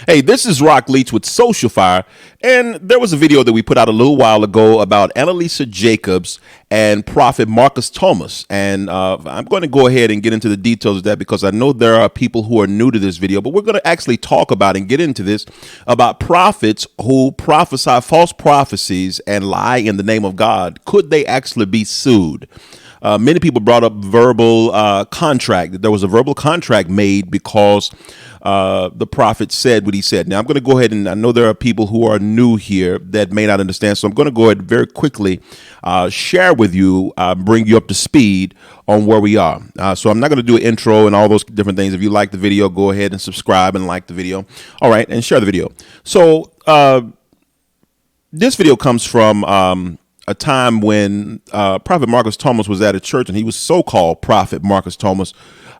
Hey, this is Rock Leach with Social Fire, and there was a video that we put out a little while ago about Annalisa Jacobs and Prophet Marcus Thomas, and I'm going to go ahead and get into the details of that because I know there are people who are new to this video, but we're going to actually talk about and get into this about prophets who prophesy false prophecies and lie in the name of God. Could they actually be sued? Many people brought up verbal contract, that there was a verbal contract made because the prophet said what he said. Now, I'm going to go ahead and I know there are people who are new here that may not understand. So I'm going to go ahead very quickly share with you, bring you up to speed on where we are. So I'm not going to do an intro and all those different things. If you like the video, go ahead and subscribe and like the video. All right. And share the video. So this video comes from a time when Prophet Marcus Thomas was at a church, and he was so-called Prophet Marcus Thomas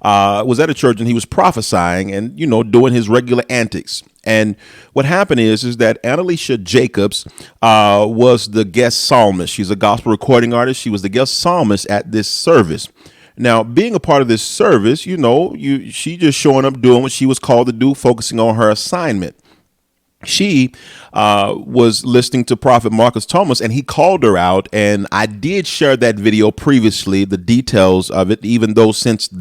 was at a church, and he was prophesying and, you know, doing his regular antics. And what happened is that Annalisa Jacobs was the guest psalmist. She's a gospel recording artist. She was the guest psalmist at this service. Now, being a part of this service, you know, she just showing up doing what she was called to do, focusing on her assignment. She was listening to Prophet Marcus Thomas, and he called her out. And I did share that video previously, the details of it, even though since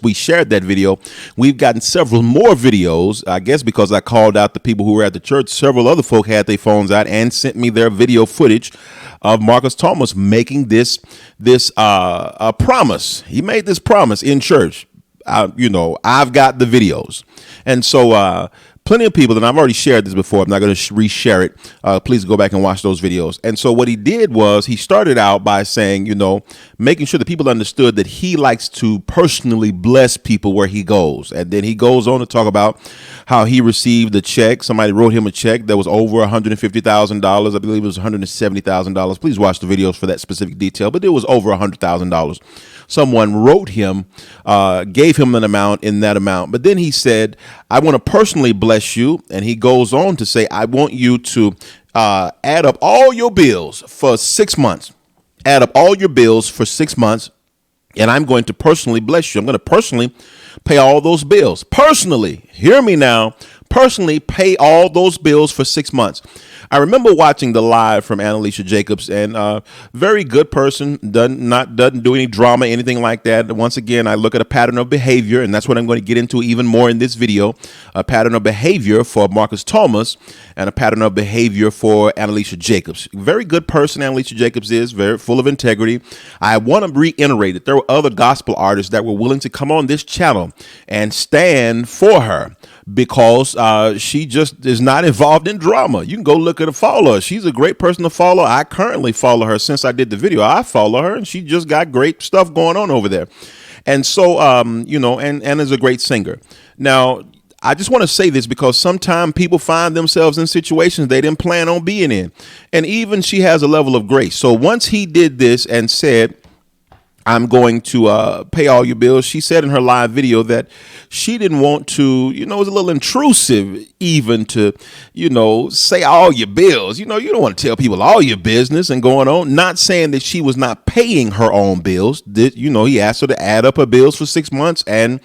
we shared that video, we've gotten several more videos, I guess, because I called out the people who were at the church. Several other folk had their phones out and sent me their video footage of Marcus Thomas making this promise. He made this promise in church. You know, I've got the videos. And so, plenty of people, and I've already shared this before, I'm not going to reshare it. Please go back and watch those videos. And so what he did was he started out by saying, you know, making sure that people understood that he likes to personally bless people where he goes. And then he goes on to talk about how he received a check. Somebody wrote him a check that was over $150,000. I believe it was $170,000. Please watch the videos for that specific detail, but it was over $100,000. Someone wrote him, gave him an amount in that amount. But then he said, I want to personally bless you. And he goes on to say, I want you to add up all your bills for 6 months. Add up all your bills for 6 months. And I'm going to personally bless you. I'm going to personally pay all those bills. Personally, hear me now. Personally pay all those bills for 6 months. I remember watching the live from Annalisa Jacobs, and very good person, doesn't do any drama, anything like that. Once again, I look at a pattern of behavior, and that's what I'm going to get into even more in this video. A pattern of behavior for Marcus Thomas and a pattern of behavior for Annalisa Jacobs. Very good person Annalisa Jacobs is, very full of integrity. I want to reiterate that there were other gospel artists that were willing to come on this channel and stand for her, because she just is not involved in drama. You can go look at her, follow her. She's a great person to follow. I currently follow her since I did the video. I follow her, and she just got great stuff going on over there. And so, you know, and is a great singer. Now, I just want to say this because sometimes people find themselves in situations they didn't plan on being in. And even she has a level of grace. So once he did this and said, I'm going to pay all your bills, she said in her live video that she didn't want to, you know, it was a little intrusive even to, you know, say all your bills. You know, you don't want to tell people all your business and going on. Not saying that she was not paying her own bills. You know, he asked her to add up her bills for 6 months and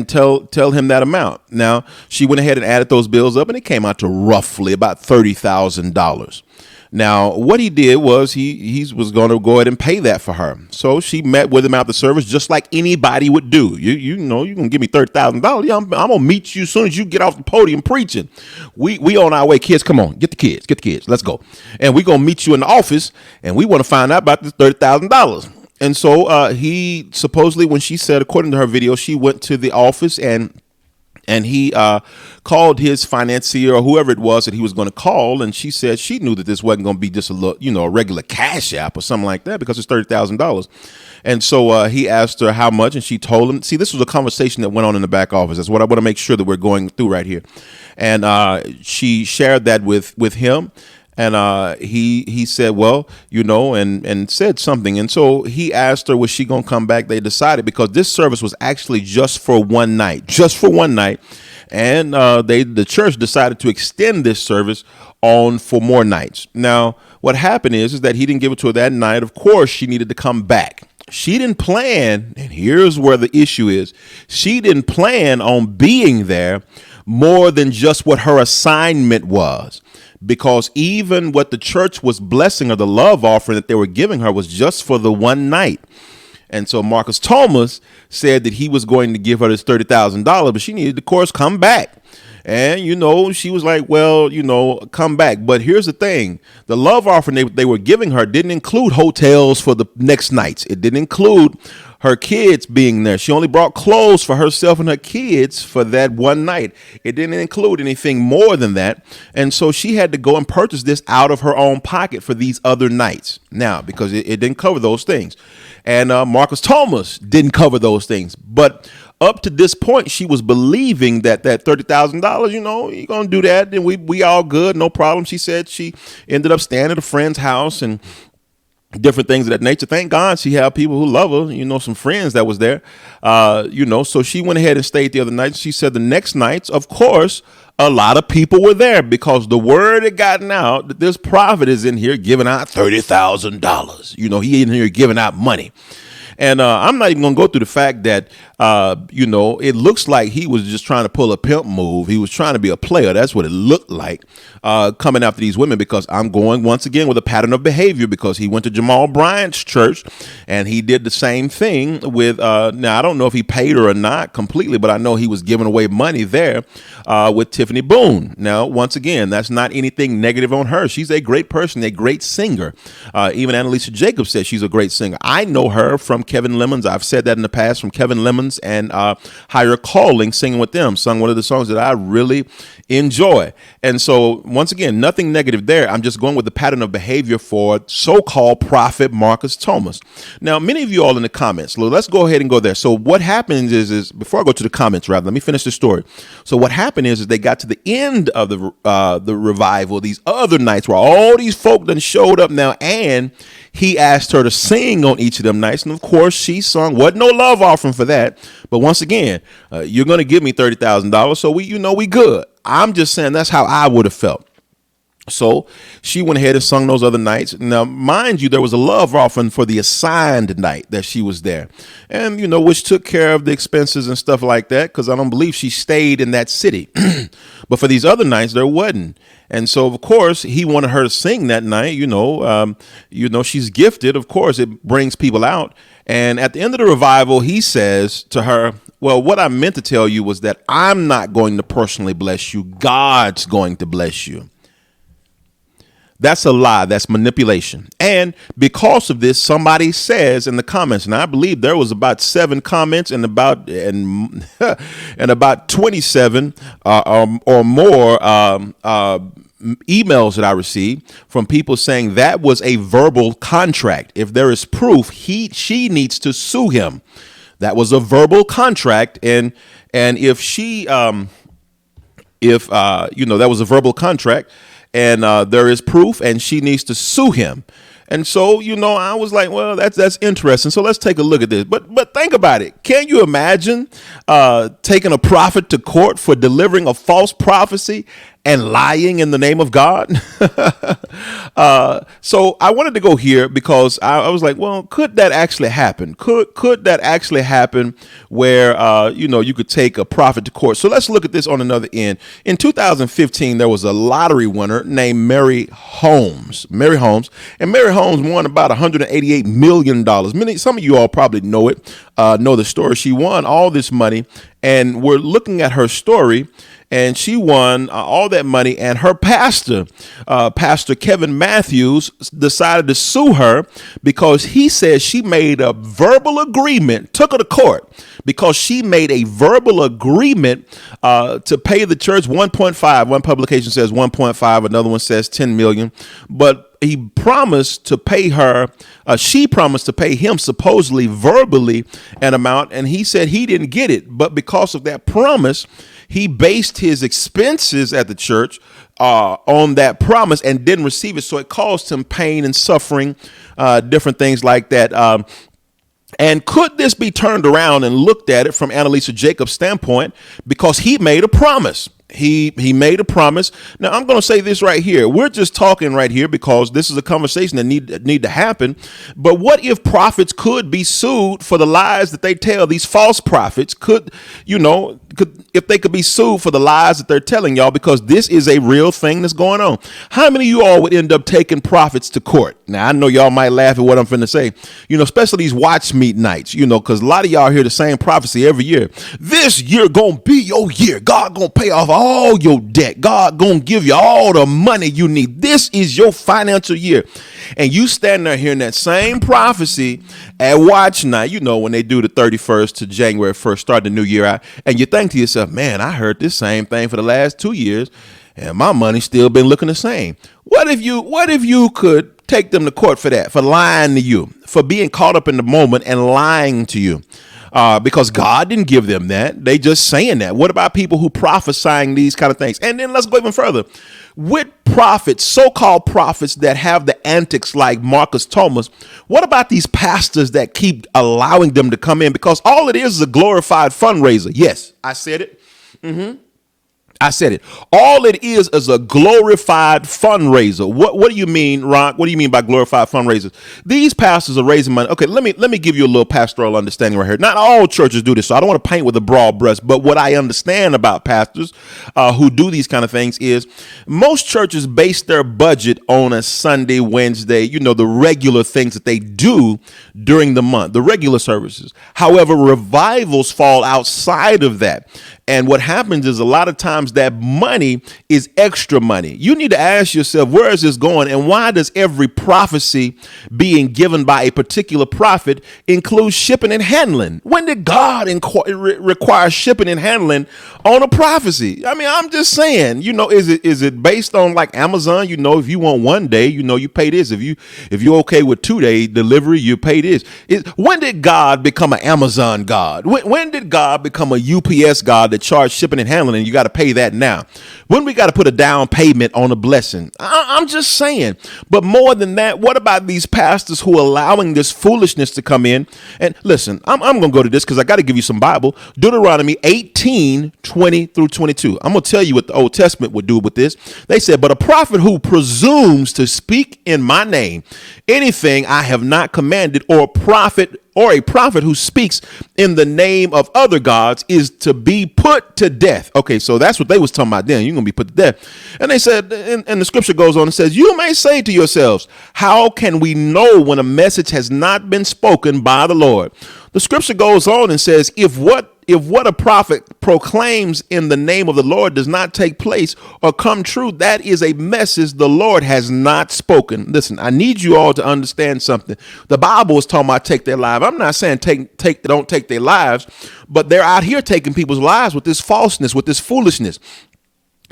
tell him that amount. Now, she went ahead and added those bills up, and it came out to roughly about $30,000. Now, what he did was he was going to go ahead and pay that for her. So she met with him after service, just like anybody would do. You know, you're going to give me $30,000. Yeah, I'm going to meet you as soon as you get off the podium preaching. We on our way. Kids, come on. Get the kids. Let's go. And we're going to meet you in the office, and we want to find out about this $30,000. And so he supposedly, when she said, according to her video, she went to the office and he called his financier or whoever it was that he was going to call. And she said she knew that this wasn't going to be just a regular cash app or something like that, because it's $30,000. And so he asked her how much, and she told him. See, this was a conversation that went on in the back office. That's what I want to make sure that we're going through right here. And she shared that with him. And he said, well, you know, and said something. And so he asked her, was she going to come back? They decided, because this service was actually just for one night. And the church decided to extend this service on for more nights. Now, what happened is that he didn't give it to her that night. Of course, she needed to come back. She didn't plan, and here's where the issue is. She didn't plan on being there, more than just what her assignment was. Because even what the church was blessing her, the love offering that they were giving her was just for the one night. And so Marcus Thomas said that he was going to give her this $30,000, but she needed to, of course, come back. And, she was like, well, come back. But here's the thing. The love offering they were giving her didn't include hotels for the next nights. It didn't include her kids being there. She only brought clothes for herself and her kids for that one night. It didn't include anything more than that. And so she had to go and purchase this out of her own pocket for these other nights. Now, because it didn't cover those things. And Marcus Thomas didn't cover those things. But up to this point, she was believing that $30,000, you're going to do that. And we all good. No problem. She said she ended up staying at a friend's house and different things of that nature. Thank God she had people who love her, some friends that was there, so she went ahead and stayed the other night. She said the next nights, of course, a lot of people were there because the word had gotten out that this prophet is in here giving out $30,000. He in here giving out money. And I'm not even going to go through the fact that, it looks like he was just trying to pull a pimp move. He was trying to be a player. That's what it looked like coming after these women, because I'm going once again with a pattern of behavior, because he went to Jamal Bryant's church and he did the same thing with now, I don't know if he paid her or not completely, but I know he was giving away money there with Tiffany Boone. Now, once again, that's not anything negative on her. She's a great person, a great singer. Even Annalisa Jacobs said she's a great singer. I know her from Kevin Lemons. I've said that in the past, from Kevin Lemons and Higher Calling, singing with them, sung one of the songs that I really enjoy. And so once again, nothing negative there. I'm just going with the pattern of behavior for so-called prophet Marcus Thomas. Now, many of you all in the comments, let's go ahead and go there. So what happens is before I go to the comments, rather, let me finish the story. So what happened is they got to the end of the revival, these other nights where all these folk done showed up now, and he asked her to sing on each of them nights. And of course, she sung. Wasn't no love offering for that. But once again, you're going to give me $30,000. So we good. I'm just saying that's how I would have felt. So she went ahead and sung those other nights. Now, mind you, there was a love offering for the assigned night that she was there. And, which took care of the expenses and stuff like that, because I don't believe she stayed in that city. But for these other nights, there wasn't. And so, of course, he wanted her to sing that night. She's gifted. Of course, it brings people out. And at the end of the revival, he says to her, well, what I meant to tell you was that I'm not going to personally bless you. God's going to bless you. That's a lie. That's manipulation. And because of this, somebody says in the comments, and I believe there was about 7 comments and about 27 or more emails that I received from people saying that was a verbal contract. If there is proof, she needs to sue him. That was a verbal contract, and if she that was a verbal contract. And there is proof, and she needs to sue him. And so, I was like, well, that's interesting. So let's take a look at this. But think about it. Can you imagine taking a prophet to court for delivering a false prophecy and lying in the name of God? So I wanted to go here because I was like, well, could that actually happen? Could that actually happen where, you could take a prophet to court? So let's look at this on another end. In 2015, there was a lottery winner named Mary Holmes. And Mary Holmes won about $188 million. Some of you all probably know it, know the story. She won all this money, and we're looking at her story. And she won all that money, and her pastor, Pastor Kevin Matthews, decided to sue her because he says she made a verbal agreement, took her to court because she made a verbal agreement to pay the church 1.5. One publication says 1.5, another one says 10 million, but he promised to pay her. She promised to pay him supposedly verbally an amount, and he said he didn't get it. But because of that promise, he based his expenses at the church on that promise and didn't receive it. So it caused him pain and suffering, different things like that. And could this be turned around and looked at it from Annalisa Jacobs' standpoint? Because he made a promise. He made a promise. Now, I'm going to say this right here. We're just talking right here because this is a conversation that need to happen. But what if prophets could be sued for the lies that they tell? These false prophets could if they could be sued for the lies that they're telling y'all, because this is a real thing that's going on. How many of you all would end up taking prophets to court? Now, I know y'all might laugh at what I'm finna say, especially these watch meet nights, because a lot of y'all hear the same prophecy every year. This year gonna be your year. God gonna pay off all your debt. God gonna give you all the money you need. This is your financial year. And you stand there hearing that same prophecy at watch night, when they do the 31st to January 1st, start the new year out, and you think to yourself, man, I heard this same thing for the last 2 years and my money's still been looking the same. What if you could take them to court for that, for lying to you, for being caught up in the moment and lying to you? Because God didn't give them that. They just saying that. What about people who prophesying these kind of things? And then let's go even further. With prophets, so-called prophets that have the antics like Marcus Thomas, what about these pastors that keep allowing them to come in? Because all it is a glorified fundraiser. Yes, I said it. I said it. All it is a glorified fundraiser. What do you mean, Ron? What do you mean by glorified fundraisers? These pastors are raising money. Okay, let me give you a little pastoral understanding right here. Not all churches do this, so I don't want to paint with a broad brush. But what I understand about pastors who do these kind of things is most churches base their budget on a Sunday, Wednesday, the regular things that they do during the month, the regular services. However, revivals fall outside of that. And what happens is a lot of times that money is extra money. You need to ask yourself, where is this going? And why does every prophecy being given by a particular prophet include shipping and handling? When did God require shipping and handling on a prophecy? I mean, I'm just saying, is it based on like Amazon? If you want one day, you pay this. If you're okay with 2-day delivery, you pay this. When did God become an Amazon God? When did God become a UPS God that charge shipping and handling, and you got to pay that now? When we got to put a down payment on a blessing? I'm just saying. But more than that, what about these pastors who are allowing this foolishness to come in? And listen, I'm going to go to this because I got to give you some Bible. Deuteronomy 18:20-22. I'm going to tell you what the Old Testament would do with this. They said, but a prophet who presumes to speak in my name, anything I have not commanded, or a prophet who speaks in the name of other gods is to be put to death. Okay, so that's what they was talking about then. You're going to be put to death. And they said, and the scripture goes on and says, you may say to yourselves, how can we know when a message has not been spoken by the Lord? The scripture goes on and says, if what a prophet proclaims in the name of the Lord does not take place or come true, that is a message the Lord has not spoken. Listen, I need you all to understand something. The Bible is talking about take their lives. I'm not saying don't take their lives, but they're out here taking people's lives with this falseness, with this foolishness.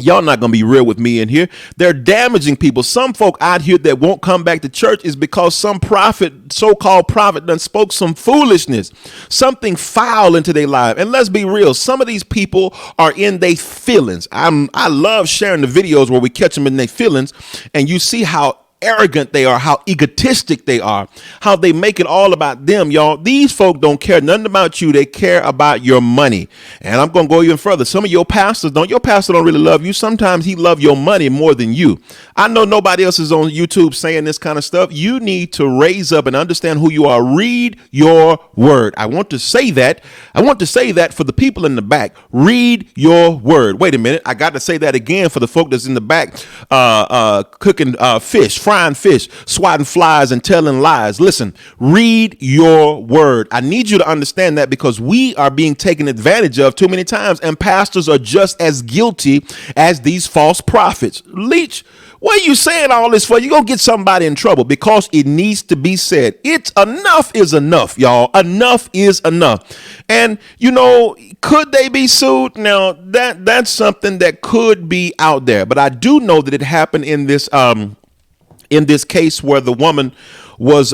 Y'all not going to be real with me in here. They're damaging people. Some folk out here that won't come back to church is because some prophet, so-called prophet, done spoke some foolishness, something foul into their life. And let's be real. Some of these people are in their feelings. I love sharing the videos where we catch them in their feelings, and you see how arrogant they are, how egotistic they are, how they make it all about them, y'all. These folk don't care nothing about you. They care about your money. And I'm going to go even further. Some of your pastor don't really love you. Sometimes he love your money more than you. I know nobody else is on YouTube saying this kind of stuff. You need to raise up and understand who you are. Read your word. I want to say that for the people in the back. Read your word. Wait a minute. I got to say that again for the folk that's in the back, cooking fish, frying fish, swatting flies, and telling lies. Listen, read your word. I need you to understand that, because we are being taken advantage of too many times, and pastors are just as guilty as these false prophets. Leech, what are you saying all this for? You're going to get somebody in trouble, because it needs to be said. It's enough is enough, y'all. Enough is enough. And, could they be sued? Now, that's something that could be out there. But I do know that it happened in this case where the woman was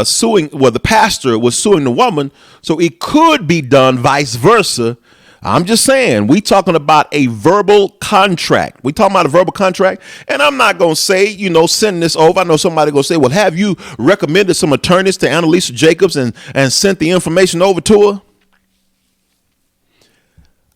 suing, well, the pastor was suing the woman, so it could be done vice versa. I'm just saying, we talking about a verbal contract. We talking about a verbal contract, and I'm not going to say, send this over. I know somebody going to say, well, have you recommended some attorneys to Annalisa Jacobs and sent the information over to her?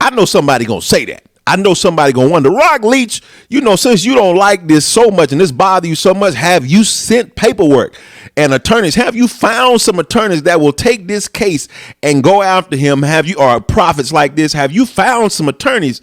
I know somebody going to say that. I know somebody gonna wonder, Rock Leach, since you don't like this so much and this bother you so much, have you sent paperwork and attorneys? Have you found some attorneys that will take this case and go after him? Or prophets like this, have you found some attorneys?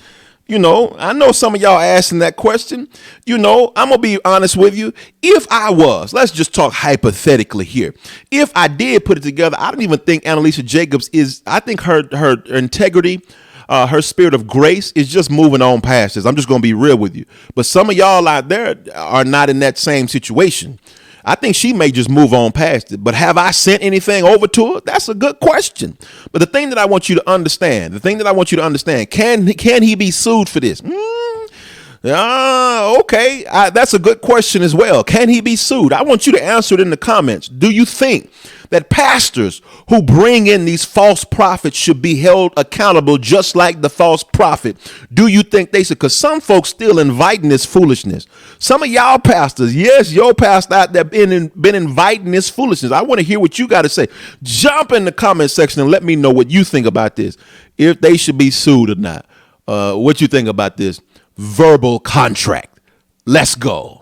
I know some of y'all asking that question. I'm going to be honest with you. If I was, let's just talk hypothetically here. If I did put it together, I don't even think Annalisa Jacobs I think her integrity, her spirit of grace is just moving on past this. I'm just going to be real with you. But some of y'all out there are not in that same situation. I think she may just move on past it. But have I sent anything over to her? That's a good question. But the thing that I want you to understand, can he be sued for this? Okay. That's a good question as well. Can he be sued? I want you to answer it in the comments. Do you think that pastors who bring in these false prophets should be held accountable just like the false prophet? Do you think they should? Because some folks still inviting this foolishness. Some of y'all pastors, yes, your pastor out there been inviting this foolishness. I want to hear what you got to say. Jump in the comment section and let me know what you think about this. If they should be sued or not. What you think about this verbal contract. Let's go.